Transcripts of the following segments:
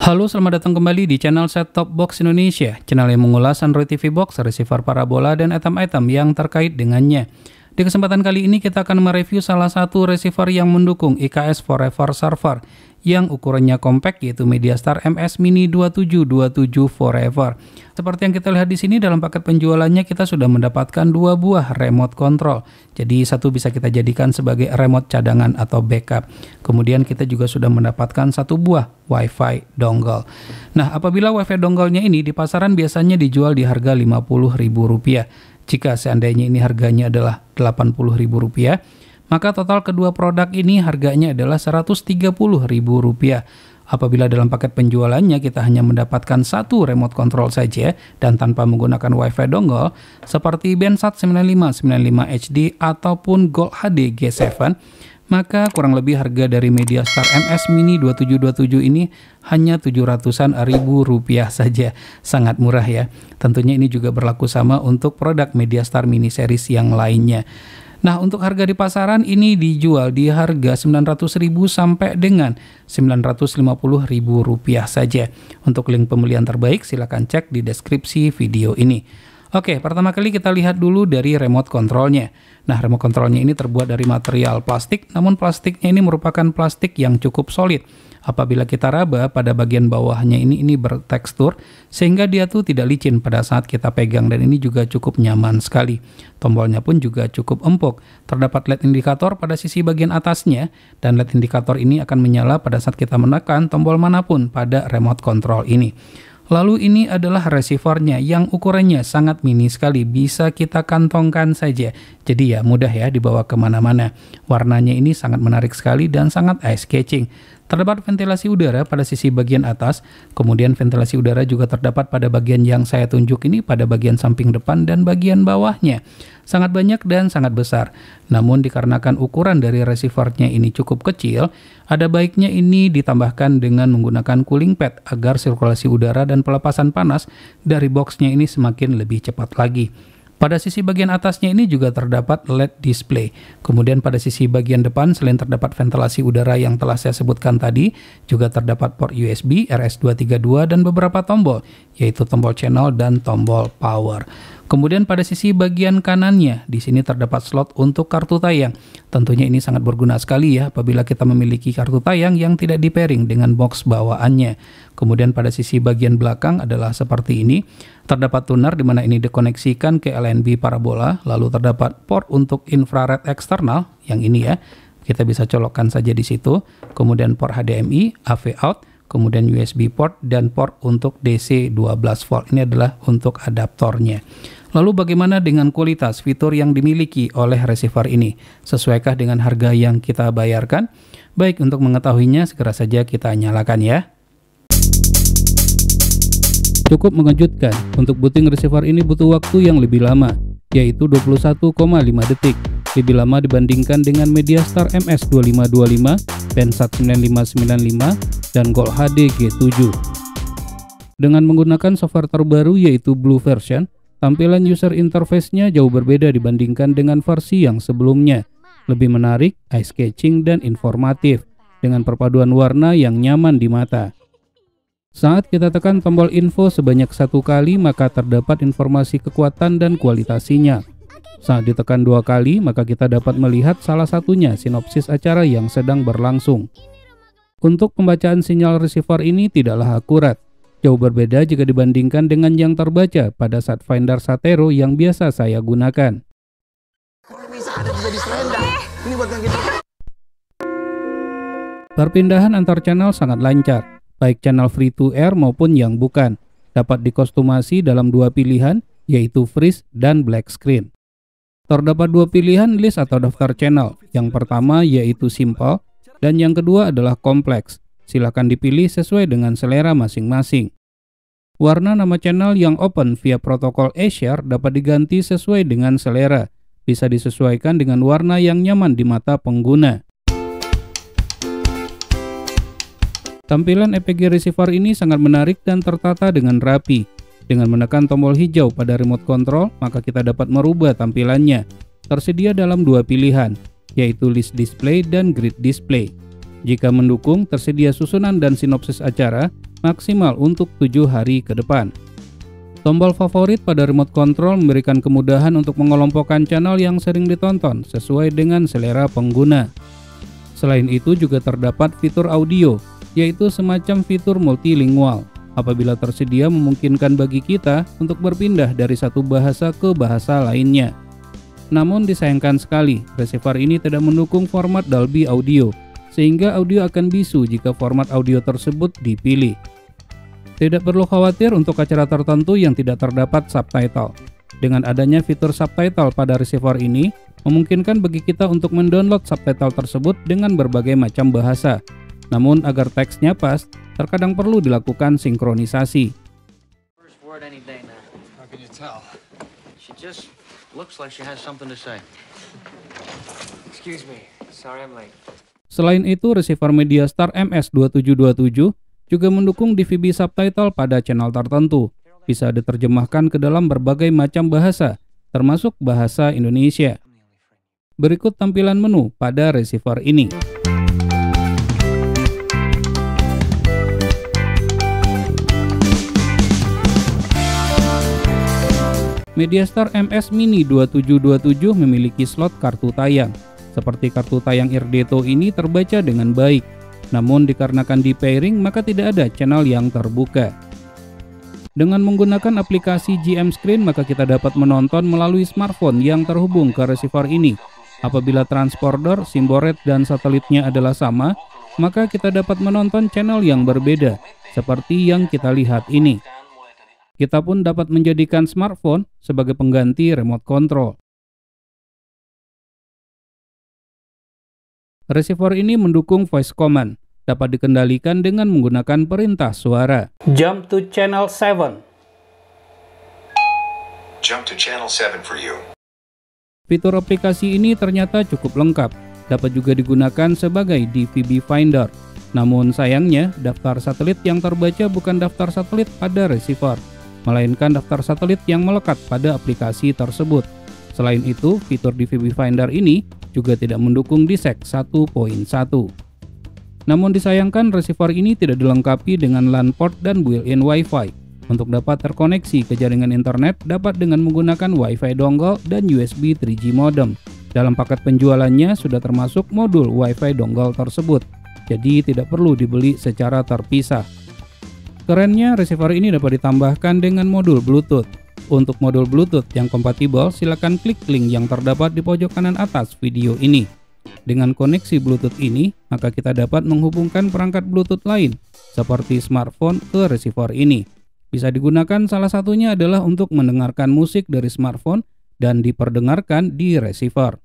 Halo, selamat datang kembali di channel Set Top Box Indonesia, channel yang mengulas Android TV Box, receiver parabola, dan item-item yang terkait dengannya. Di kesempatan kali ini kita akan mereview salah satu receiver yang mendukung IKS Forever Server yang ukurannya compact, yaitu MediaStar MS Mini 2727 Forever. Seperti yang kita lihat di sini, dalam paket penjualannya kita sudah mendapatkan dua buah remote control. Jadi satu bisa kita jadikan sebagai remote cadangan atau backup. Kemudian kita juga sudah mendapatkan satu buah WiFi dongle. Nah, apabila WiFi dongle-nya ini di pasaran biasanya dijual di harga Rp50.000. Jika seandainya ini harganya adalah Rp80.000, maka total kedua produk ini harganya adalah Rp130.000. Apabila dalam paket penjualannya kita hanya mendapatkan satu remote control saja dan tanpa menggunakan WiFi dongle seperti Bensat 9595 HD ataupun Gold HD G7, maka kurang lebih harga dari MediaStar MS Mini 2727 ini hanya Rp700.000 saja. Sangat murah ya. Tentunya ini juga berlaku sama untuk produk MediaStar Mini Series yang lainnya. Nah, untuk harga di pasaran ini dijual di harga Rp900.000 sampai dengan Rp950.000 saja. Untuk link pembelian terbaik silakan cek di deskripsi video ini. Oke, pertama kali kita lihat dulu dari remote controlnya. Nah, remote controlnya ini terbuat dari material plastik, namun plastiknya ini merupakan plastik yang cukup solid. Apabila kita raba pada bagian bawahnya ini bertekstur, sehingga dia tuh tidak licin pada saat kita pegang, dan ini juga cukup nyaman sekali. Tombolnya pun juga cukup empuk. Terdapat LED indikator pada sisi bagian atasnya, dan LED indikator ini akan menyala pada saat kita menekan tombol manapun pada remote control ini. Lalu ini adalah receivernya yang ukurannya sangat mini sekali, bisa kita kantongkan saja. Jadi ya mudah ya dibawa kemana-mana. Warnanya ini sangat menarik sekali dan sangat eye-catching. Terdapat ventilasi udara pada sisi bagian atas, kemudian ventilasi udara juga terdapat pada bagian yang saya tunjuk ini, pada bagian samping depan dan bagian bawahnya. Sangat banyak dan sangat besar. Namun dikarenakan ukuran dari receivernya ini cukup kecil, ada baiknya ini ditambahkan dengan menggunakan cooling pad agar sirkulasi udara dan pelepasan panas dari boxnya ini semakin lebih cepat lagi. Pada sisi bagian atasnya ini juga terdapat LED display. Kemudian pada sisi bagian depan selain terdapat ventilasi udara yang telah saya sebutkan tadi, juga terdapat port USB, RS232 dan beberapa tombol, yaitu tombol channel dan tombol power. Kemudian pada sisi bagian kanannya, di sini terdapat slot untuk kartu tayang. Tentunya ini sangat berguna sekali ya apabila kita memiliki kartu tayang yang tidak di-pairing dengan box bawaannya. Kemudian pada sisi bagian belakang adalah seperti ini. Terdapat tuner di mana ini dikoneksikan ke LNB parabola, lalu terdapat port untuk infrared eksternal yang ini ya. Kita bisa colokkan saja di situ. Kemudian port HDMI, AV out, kemudian USB port dan port untuk DC 12 volt. Ini adalah untuk adaptornya. Lalu bagaimana dengan kualitas fitur yang dimiliki oleh receiver ini? Sesuaikah dengan harga yang kita bayarkan? Baik, untuk mengetahuinya segera saja kita nyalakan ya. Cukup mengejutkan, untuk booting receiver ini butuh waktu yang lebih lama, yaitu 21,5 detik. Lebih lama dibandingkan dengan MediaStar MS 2525, Bensat 9595, dan Gold HD G7. Dengan menggunakan software terbaru yaitu Blue version, tampilan user interface-nya jauh berbeda dibandingkan dengan versi yang sebelumnya. Lebih menarik, eye-catching, dan informatif, dengan perpaduan warna yang nyaman di mata. Saat kita tekan tombol info sebanyak 1 kali, maka terdapat informasi kekuatan dan kualitas sinyal. Saat ditekan 2 kali, maka kita dapat melihat salah satunya sinopsis acara yang sedang berlangsung. Untuk pembacaan sinyal receiver ini tidaklah akurat. Jauh berbeda jika dibandingkan dengan yang terbaca pada Satfinder Satero yang biasa saya gunakan. Perpindahan antar channel sangat lancar, baik channel free to air maupun yang bukan. Dapat dikostumasi dalam dua pilihan, yaitu freeze dan black screen. Terdapat dua pilihan list atau daftar channel. Yang pertama yaitu simple, dan yang kedua adalah kompleks. Silakan dipilih sesuai dengan selera masing-masing. Warna nama channel yang open via protokol eShare dapat diganti sesuai dengan selera. Bisa disesuaikan dengan warna yang nyaman di mata pengguna. Tampilan EPG receiver ini sangat menarik dan tertata dengan rapi. Dengan menekan tombol hijau pada remote control, maka kita dapat merubah tampilannya. Tersedia dalam dua pilihan, yaitu list display dan grid display. Jika mendukung, tersedia susunan dan sinopsis acara, maksimal untuk 7 hari ke depan. Tombol favorit pada remote control memberikan kemudahan untuk mengelompokkan channel yang sering ditonton sesuai dengan selera pengguna. Selain itu juga terdapat fitur audio, yaitu semacam fitur multilingual. Apabila tersedia memungkinkan bagi kita untuk berpindah dari satu bahasa ke bahasa lainnya. Namun disayangkan sekali, receiver ini tidak mendukung format Dolby Audio, sehingga audio akan bisu jika format audio tersebut dipilih. Tidak perlu khawatir untuk acara tertentu yang tidak terdapat subtitle. Dengan adanya fitur subtitle pada receiver ini, memungkinkan bagi kita untuk mendownload subtitle tersebut dengan berbagai macam bahasa. Namun agar teksnya pas, terkadang perlu dilakukan sinkronisasi. Selain itu, receiver Mediastar MS2727 juga mendukung DVB subtitle pada channel tertentu. Bisa diterjemahkan ke dalam berbagai macam bahasa, termasuk bahasa Indonesia. Berikut tampilan menu pada receiver ini. Mediastar MS Mini 2727 memiliki slot kartu tayang. Seperti kartu tayang Irdeto ini terbaca dengan baik. Namun dikarenakan di-pairing maka tidak ada channel yang terbuka. Dengan menggunakan aplikasi GM Screen maka kita dapat menonton melalui smartphone yang terhubung ke receiver ini. Apabila transponder, simboret, dan satelitnya adalah sama, maka kita dapat menonton channel yang berbeda, seperti yang kita lihat ini. Kita pun dapat menjadikan smartphone sebagai pengganti remote control. Receiver ini mendukung voice command, dapat dikendalikan dengan menggunakan perintah suara. Jump to channel 7. Jump to channel 7 for you. Fitur aplikasi ini ternyata cukup lengkap, dapat juga digunakan sebagai DVB Finder. Namun sayangnya, daftar satelit yang terbaca bukan daftar satelit pada receiver, melainkan daftar satelit yang melekat pada aplikasi tersebut. Selain itu, fitur DVB Finder ini juga tidak mendukung DSEC 1.1. Namun disayangkan receiver ini tidak dilengkapi dengan LAN port dan built-in Wi-Fi. Untuk dapat terkoneksi ke jaringan internet dapat dengan menggunakan Wi-Fi dongle dan USB 3G modem. Dalam paket penjualannya sudah termasuk modul Wi-Fi dongle tersebut, jadi tidak perlu dibeli secara terpisah. Kerennya, receiver ini dapat ditambahkan dengan modul Bluetooth. Untuk modul Bluetooth yang kompatibel, silakan klik link yang terdapat di pojok kanan atas video ini. Dengan koneksi Bluetooth ini, maka kita dapat menghubungkan perangkat Bluetooth lain, seperti smartphone ke receiver ini. Bisa digunakan salah satunya adalah untuk mendengarkan musik dari smartphone dan diperdengarkan di receiver.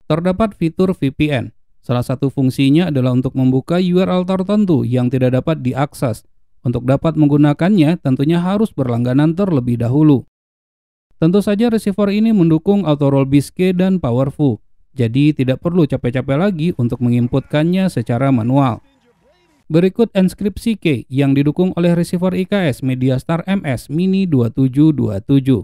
Terdapat fitur VPN. Salah satu fungsinya adalah untuk membuka URL tertentu yang tidak dapat diakses. Untuk dapat menggunakannya, tentunya harus berlangganan terlebih dahulu. Tentu saja receiver ini mendukung auto roll BIS-Key dan powerful, jadi tidak perlu capek-capek lagi untuk menginputkannya secara manual. Berikut enskripsi key yang didukung oleh receiver IKS Mediastar MS Mini 2727.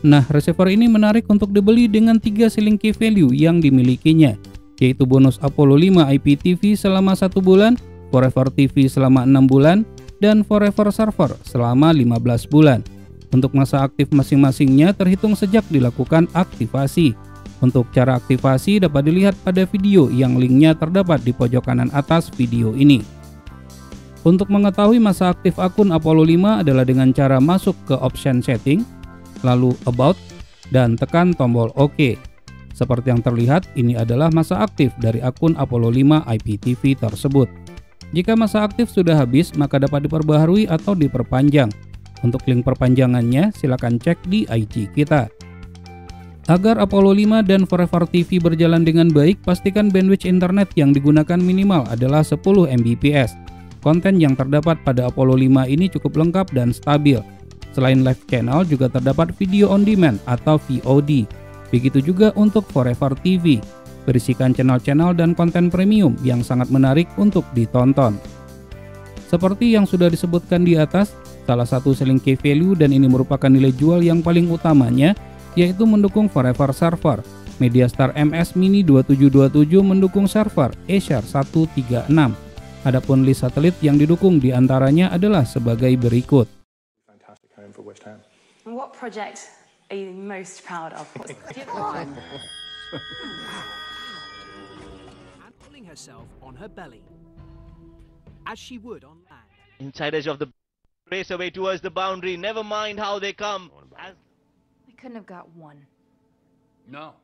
Nah, receiver ini menarik untuk dibeli dengan 3 selling key value yang dimilikinya, yaitu bonus Apollo 5 IPTV selama 1 bulan, Forever TV selama 6 bulan, dan Forever Server selama 15 bulan. Untuk masa aktif masing-masingnya terhitung sejak dilakukan aktivasi. Untuk cara aktivasi dapat dilihat pada video yang linknya terdapat di pojok kanan atas video ini. Untuk mengetahui masa aktif akun Apollo 5 adalah dengan cara masuk ke option setting, lalu About, dan tekan tombol OK. Seperti yang terlihat, ini adalah masa aktif dari akun Apollo 5 IPTV tersebut. Jika masa aktif sudah habis, maka dapat diperbaharui atau diperpanjang. Untuk link perpanjangannya, silakan cek di IG kita. Agar Apollo 5 dan Forever TV berjalan dengan baik, pastikan bandwidth internet yang digunakan minimal adalah 10 Mbps. Konten yang terdapat pada Apollo 5 ini cukup lengkap dan stabil. Selain live channel juga terdapat video on demand atau VOD. Begitu juga untuk Forever TV, berisikan channel-channel dan konten premium yang sangat menarik untuk ditonton. Seperti yang sudah disebutkan di atas, salah satu selling key value dan ini merupakan nilai jual yang paling utamanya, yaitu mendukung Forever Server. MediaStar MS Mini 2727 mendukung server Acer 136. Adapun list satelit yang didukung diantaranya adalah sebagai berikut. What project are you most proud of? And pulling herself on her belly, as she would on land. Insiders of the race away towards the boundary. Never mind how they come. We couldn't have got one. No.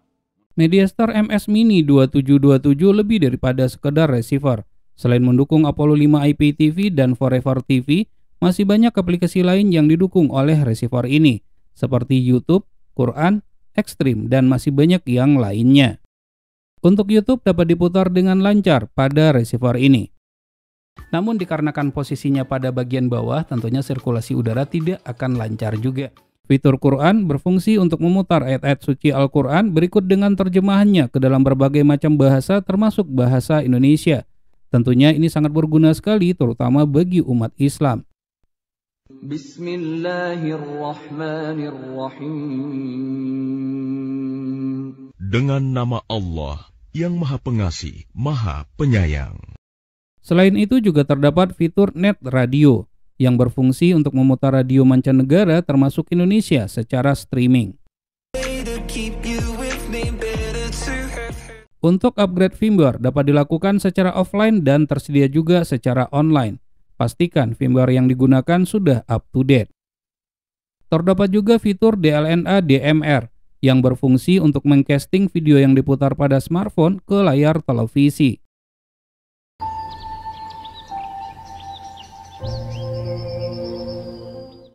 MediaStar MS Mini 2727 lebih daripada sekedar receiver. Selain mendukung Apollo 5 IPTV dan Forever TV, masih banyak aplikasi lain yang didukung oleh receiver ini, seperti YouTube, Quran, Extreme, dan masih banyak yang lainnya. Untuk YouTube dapat diputar dengan lancar pada receiver ini. Namun dikarenakan posisinya pada bagian bawah, tentunya sirkulasi udara tidak akan lancar juga. Fitur Quran berfungsi untuk memutar ayat-ayat suci Al-Quran berikut dengan terjemahannya ke dalam berbagai macam bahasa termasuk bahasa Indonesia. Tentunya ini sangat berguna sekali terutama bagi umat Islam. Bismillahirrahmanirrahim. Dengan nama Allah yang Maha Pengasih, Maha Penyayang. Selain itu juga terdapat fitur Net Radio yang berfungsi untuk memutar radio mancanegara termasuk Indonesia secara streaming. Untuk upgrade firmware dapat dilakukan secara offline dan tersedia juga secara online. Pastikan firmware yang digunakan sudah up to date. Terdapat juga fitur DLNA DMR yang berfungsi untuk mengcasting video yang diputar pada smartphone ke layar televisi.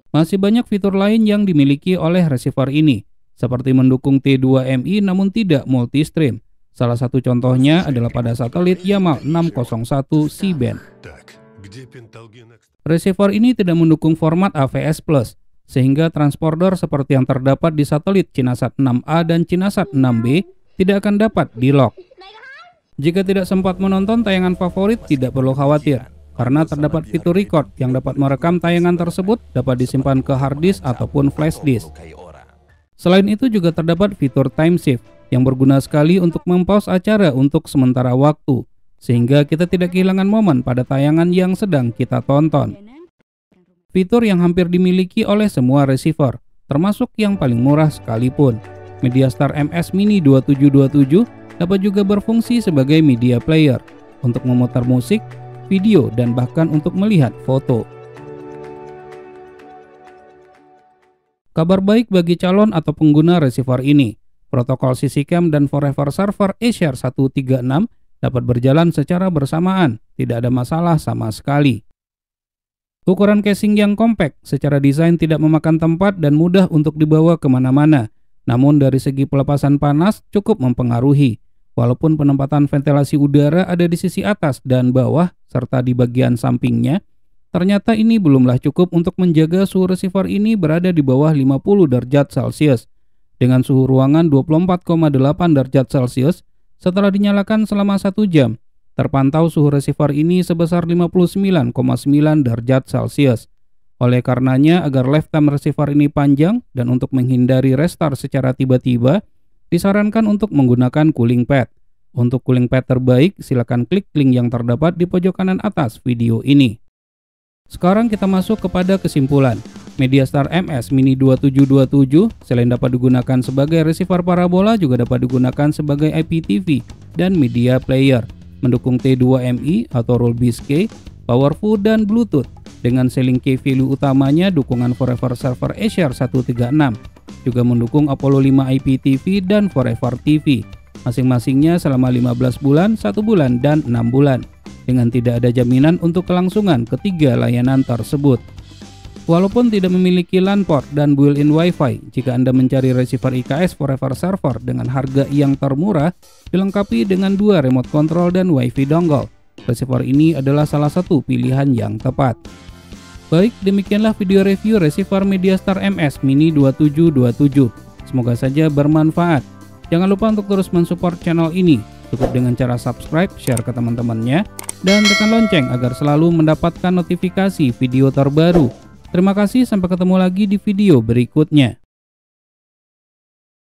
Masih banyak fitur lain yang dimiliki oleh receiver ini, seperti mendukung T2MI namun tidak multi-stream. Salah satu contohnya adalah pada satelit Yamal 601 C-band. Receiver ini tidak mendukung format AVS+, sehingga transponder seperti yang terdapat di satelit Cinasat 6A dan Cinasat 6B tidak akan dapat di-lock. Jika tidak sempat menonton tayangan favorit, tidak perlu khawatir, karena terdapat fitur record yang dapat merekam tayangan tersebut dapat disimpan ke hard disk ataupun flash disk. Selain itu juga terdapat fitur time shift yang berguna sekali untuk mempause acara untuk sementara waktu, sehingga kita tidak kehilangan momen pada tayangan yang sedang kita tonton. Fitur yang hampir dimiliki oleh semua receiver, termasuk yang paling murah sekalipun. MediaStar MS Mini 2727 dapat juga berfungsi sebagai media player untuk memutar musik, video, dan bahkan untuk melihat foto. Kabar baik bagi calon atau pengguna receiver ini, protokol CC-cam dan Forever Server Acer 136 dapat berjalan secara bersamaan, tidak ada masalah sama sekali. Ukuran casing yang compact, secara desain tidak memakan tempat dan mudah untuk dibawa kemana-mana, namun dari segi pelepasan panas cukup mempengaruhi. Walaupun penempatan ventilasi udara ada di sisi atas dan bawah, serta di bagian sampingnya, ternyata ini belumlah cukup untuk menjaga suhu receiver ini berada di bawah 50 derajat Celcius. Dengan suhu ruangan 24,8 derajat Celcius, setelah dinyalakan selama 1 jam, terpantau suhu receiver ini sebesar 59,9 derajat Celcius. Oleh karenanya, agar lifetime receiver ini panjang dan untuk menghindari restart secara tiba-tiba, disarankan untuk menggunakan cooling pad. Untuk cooling pad terbaik, silakan klik link yang terdapat di pojok kanan atas video ini. Sekarang kita masuk kepada kesimpulan. MediaStar MS Mini 2727 selain dapat digunakan sebagai receiver parabola juga dapat digunakan sebagai IPTV dan media player. Mendukung T2MI atau Roll Biscay, powerful dan Bluetooth. Dengan selling key value utamanya dukungan Forever Server Acer 136. Juga mendukung Apollo 5 IPTV dan Forever TV, masing-masingnya selama 15 bulan, 1 bulan, dan 6 bulan, dengan tidak ada jaminan untuk kelangsungan ketiga layanan tersebut. Walaupun tidak memiliki LAN port dan built-in Wi-Fi, jika Anda mencari receiver IKS Forever Server dengan harga yang termurah, dilengkapi dengan 2 remote control dan Wi-Fi dongle, receiver ini adalah salah satu pilihan yang tepat. Baik, demikianlah video review receiver MediaStar MS Mini 2727. Semoga saja bermanfaat. Jangan lupa untuk terus mensupport channel ini. Cukup dengan cara subscribe, share ke teman-temannya, dan tekan lonceng agar selalu mendapatkan notifikasi video terbaru. Terima kasih, sampai ketemu lagi di video berikutnya.